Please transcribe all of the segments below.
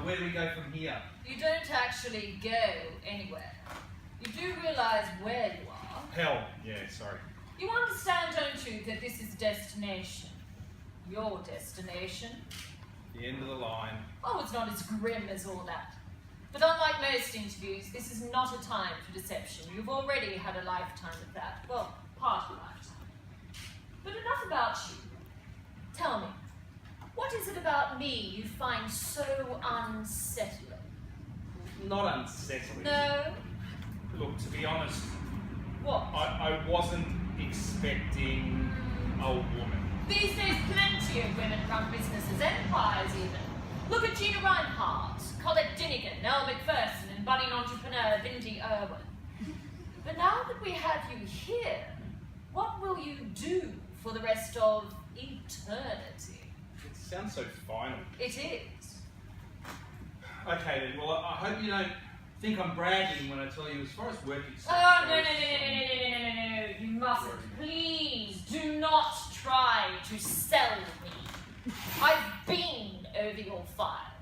Where do we go from here? You don't actually go anywhere. You do realise where you are. Hell, yeah, sorry. You understand, don't you, that this is destination? Your destination? The end of the line. Oh, it's not as grim as all that. But unlike most interviews, this is not a time for deception. You've already had a lifetime of that. Well, part of a lifetime. But enough about you. Tell me, what is it about me you find so unsettling? Not unsettling. No? Look, to be honest, What? I wasn't expecting a woman. These days, plenty of women run businesses, empires even. Look at Gina Reinhardt, Colette Dinnigan, Nell McPherson, and budding entrepreneur Bindi Irwin. But now that we have you here, what will you do for the rest of eternity? It sounds so final. It is. Okay then, well, I hope you don't think I'm bragging when I tell you as far as work is Oh, no. You mustn't. Please do not try to sell me. I've been over your file.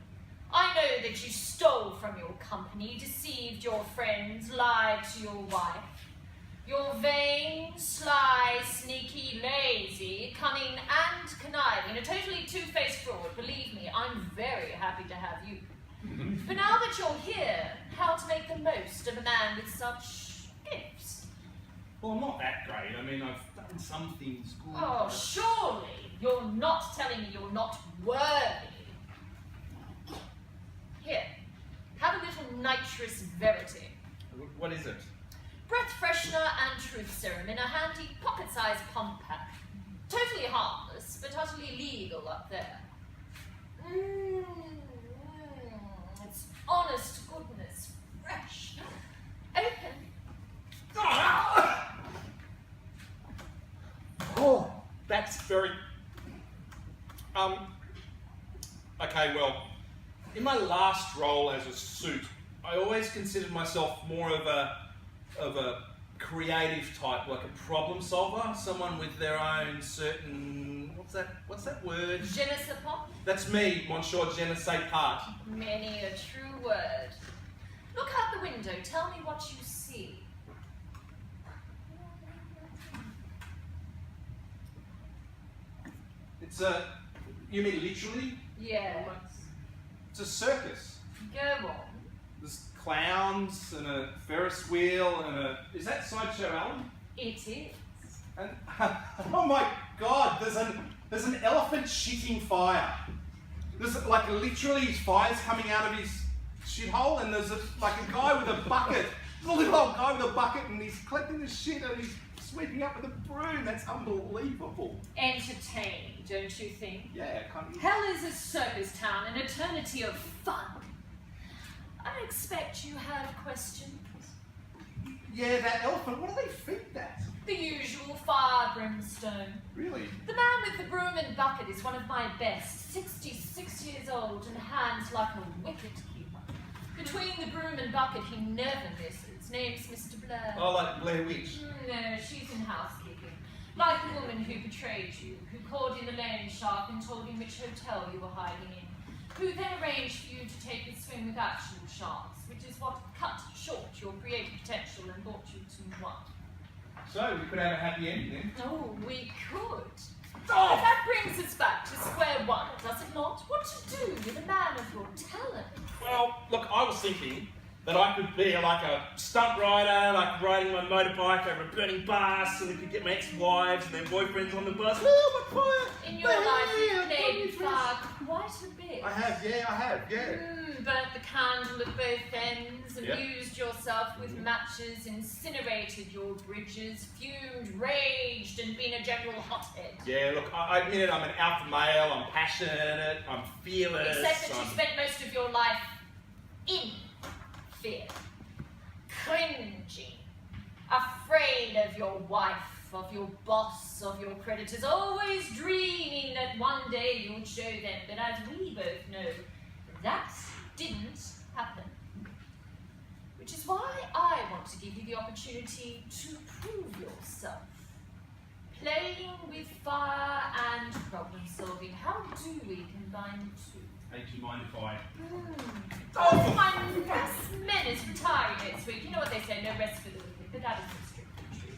I know that you stole from your company, deceived your friends, lied to your wife. You're vain, sly, sneaky, lazy, cunning, and conniving. A totally two-faced fraud. Believe me, I'm very happy to have you. But now that you're here, how to make the most of a man with such gifts? Well, I'm not that great. I mean, I've done some things good. Oh, surely you're not telling me you're not worthy. Here, have a little nitrous verity. What is it? Breath freshener and truth serum in a handy pocket-sized pump pack. Totally harmless, but utterly legal up there. It's honest goodness, fresh. Open. Oh, that's very... Okay, well, in my last role as a suit, I always considered myself more of a creative type, like a problem solver, someone with their own certain... What's that word? Je ne sais pas. That's me, Monsieur Je ne sais pas. Many a true word. Look out the window. Tell me what you see. It's a... You mean literally? Yes. It's a circus. Go on. There's clowns and a Ferris wheel and a... Is that Sideshow Alan? It is. And, oh my God, there's an elephant shitting fire. There's like literally fire's coming out of his shithole, and there's a guy with a bucket, a little old guy with a bucket, and he's collecting the shit and he's sweeping up with a broom. That's unbelievable. Entertaining, don't you think? Yeah, can't you? Hell is a circus town, an eternity of fun. I expect you have questions. Yeah, that elephant, what do they feed that? The usual fire brimstone. Really? The man with the broom and bucket is one of my best, 66 years old and hands like a wicket keeper. Between the broom and bucket he never misses. Name's Mr. Blair. Oh, like Blair Witch. No, she's in housekeeping. Like the woman who betrayed you, who called in the loan shark and told him which hotel you were hiding in, who then arranged for you to take a swim with actual sharks, which is what cut short your creative potential and brought you to what? So, we could have a happy ending then? Oh, we could. Oh! That brings us back to square one, does it not? What to do with a man of your talent? Well, look, I was thinking that I could be like a stunt rider, like riding my motorbike over a burning bus, so we could get my ex-wives and their boyfriends on the bus. Oh, my fire! In your life, you've played with fire quite a bit. I have, yeah. Burnt the candle at both ends, Yep. amused yourself with matches, incinerated your bridges, fumed, raged, and been a general hothead. Yeah, look, I admit it, I'm an alpha male, I'm passionate, I'm fearless. Except that you spent most of your life in fear, cringing, afraid of your wife, of your boss, of your creditors, always dreaming that one day you'd show them. But as we both know, that didn't happen. Which is why I want to give you the opportunity to prove yourself. Playing with fire and problem solving, how do we combine the two? Hey, do you mind if I... Oh, my best men is retiring next week. You know what they say, no rest for the wicked, but that isn't strictly true.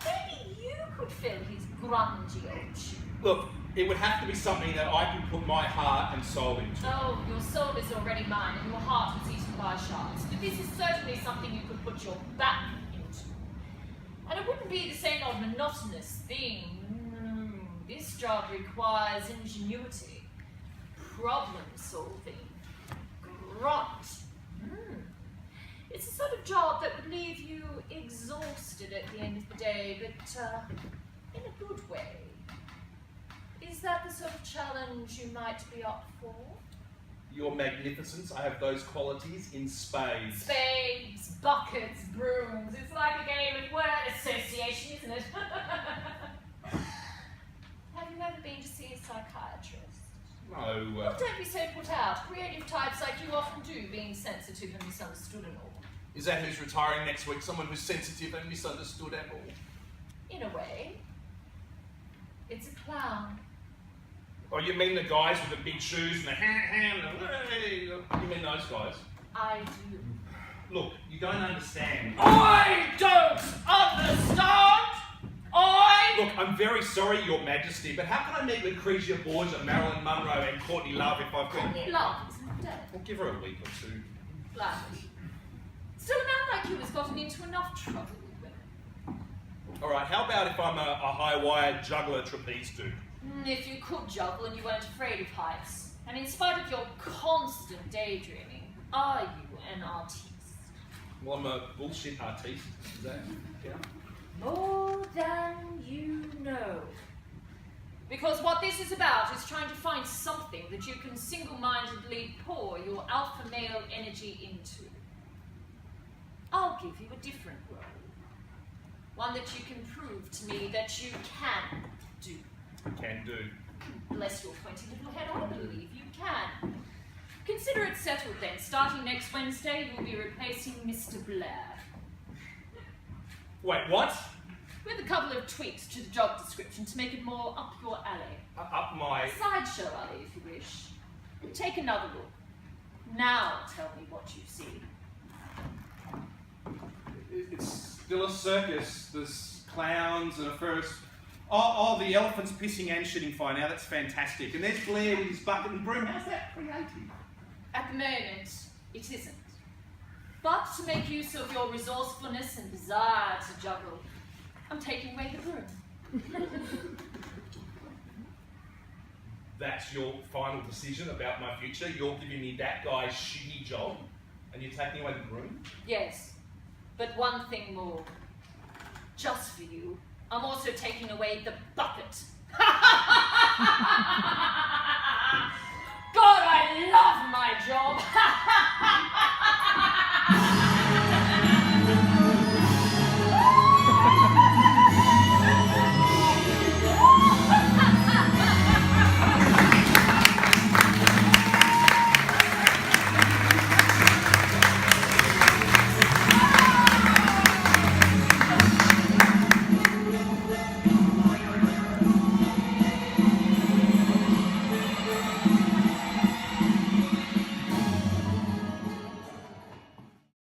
Maybe you could fill his grungy old shoes. Look, it would have to be something that I can put my heart and soul into. Oh, your soul is already mine, and your heart was eaten by sharks. But this is certainly something you could put your back into. And it wouldn't be the same old monotonous thing. This job requires ingenuity, problem solving, grunt. It's the sort of job that would leave you exhausted at the end of the day, but in a good way. Is that the sort of challenge you might be up for? Your magnificence, I have those qualities in spades. Spades, buckets, brooms. It's like a game of word association, isn't it? Have you ever been to see a psychiatrist? No. Well, don't be so put out. Creative types like you often do, being sensitive and misunderstood and all. Is that who's retiring next week? Someone who's sensitive and misunderstood at all? In a way. It's a clown. Oh, you mean the guys with the big shoes and the hand and the hey? You mean those guys? I do. Look, you don't understand. I don't understand! Look, I'm very sorry, Your Majesty, but how can I meet Lucretia Borgia, Marilyn Monroe and Courtney Love if I've got... Courtney Love isn't dead. Well, give her a week or two. Gladly. Still, a man like you has gotten into enough trouble with women. All right, how about if I'm a high-wire juggler trapeze dude? If you could juggle and you weren't afraid of heights, and in spite of your constant daydreaming, are you an artiste? Well, I'm a bullshit artiste. Is that... Yeah. More than you know. Because what this is about is trying to find something that you can single-mindedly pour your alpha male energy into. I'll give you a different role. One that you can prove to me that you can do. Can do. Bless your pointy little head, I believe you can. Consider it settled then. Starting next Wednesday, you'll be replacing Mr. Blair. Wait, what? With a couple of tweaks to the job description to make it more up your alley. Up my... Sideshow alley, if you wish. Take another look. Now tell me what you see. It's still a circus. There's clowns and a first... Oh, the elephant's pissing and shitting fire. Now that's fantastic. And there's Blair with his bucket and broom. How's that creative? At the moment, it isn't. But to make use of your resourcefulness and desire to juggle, I'm taking away the broom. That's your final decision about my future? You're giving me that guy's shitty job and you're taking away the broom? Yes, but one thing more. Just for you, I'm also taking away the bucket. God, I love my job!